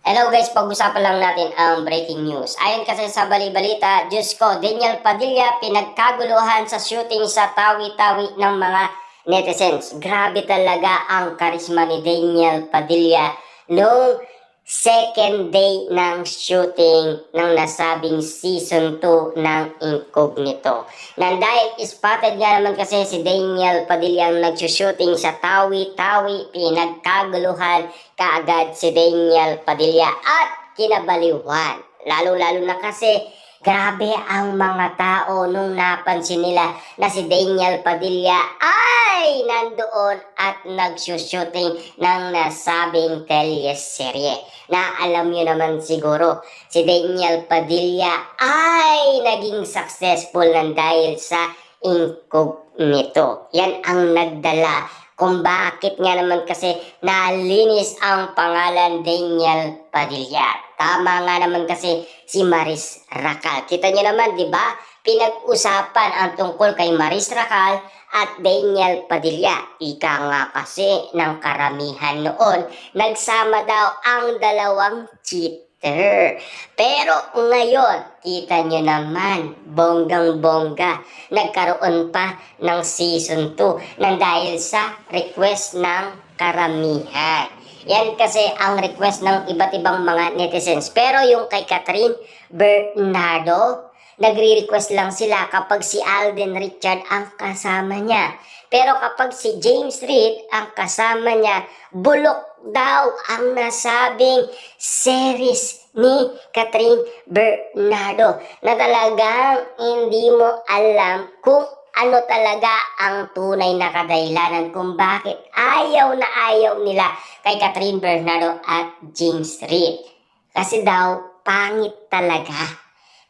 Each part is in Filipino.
Hello guys, pag-usapan lang natin ang breaking news. Ayon kasi sa bali-balita, Diyos ko, Daniel Padilla pinagkaguluhan sa shooting sa tawi-tawi ng mga netizens. Grabe talaga ang karisma ni Daniel Padilla noong second day ng shooting ng nasabing season 2 ng Incognito. Nang dahil spotted nga naman kasi si Daniel Padilla ang nagsushooting sa tawi-tawi, pinagkaguluhan kaagad si Daniel Padilla at kinabaliwan. Lalo-lalo na kasi grabe ang mga tao nung napansin nila na si Daniel Padilla ay nandoon at nagsushooting ng nasabing teleserye. Na alam nyo naman siguro, si Daniel Padilla ay naging successful ng dahil sa Incognito. Yan ang nagdala kung bakit nga naman kasi nalinis ang pangalan Daniel Padilla. Tama nga naman kasi si Maris Racal. Kita niyo naman, di ba? Pinag-usapan ang tungkol kay Maris Racal at Daniel Padilla. Ika nga kasi ng karamihan noon, nagsama daw ang dalawang cheater. Pero ngayon, kita nyo naman, bonggang-bongga, nagkaroon pa ng season 2 nang dahil sa request ng karamihan. Yan kasi ang request ng iba't ibang mga netizens. Pero yung kay Catherine Bernardo, nagre-request lang sila kapag si Alden Richard ang kasama niya. Pero kapag si James Reid ang kasama niya, bulok daw ang nasabing series ni Catherine Bernardo na talagang hindi mo alam kung ano talaga ang tunay na kadahilanan kung bakit ayaw na ayaw nila kay Catherine Bernardo at James Reid. Kasi daw, pangit talaga.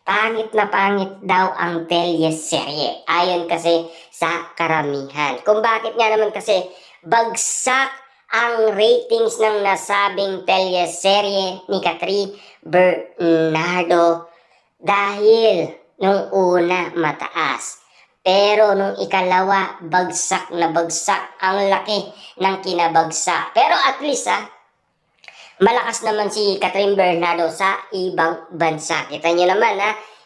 Pangit na pangit daw ang teleserye. Ayon kasi sa karamihan. Kung bakit nga naman kasi bagsak ang ratings ng nasabing teleserye ni Catherine Bernardo dahil nung una mataas. Pero nung ikalawa, bagsak na bagsak. Ang laki ng kinabagsak. Pero at least malakas naman si Catherine Bernardo sa ibang bansa. Kita nyo naman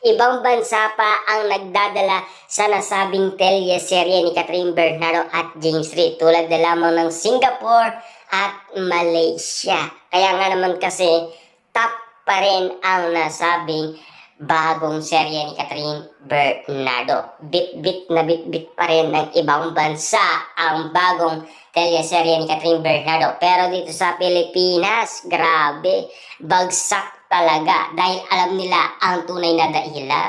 ibang bansa pa ang nagdadala sa nasabing teleserye ni Catherine Bernardo at James Reid. Tulad na lamang ng Singapore at Malaysia. Kaya nga naman kasi top pa rin ang nasabing bagong serye ni Catherine Bernardo. Bit-bit na bit-bit pa rin ng ibang bansa ang bagong teleserye ni Catherine Bernardo. Pero dito sa Pilipinas, grabe, bagsak talaga dahil alam nila ang tunay na dahilan.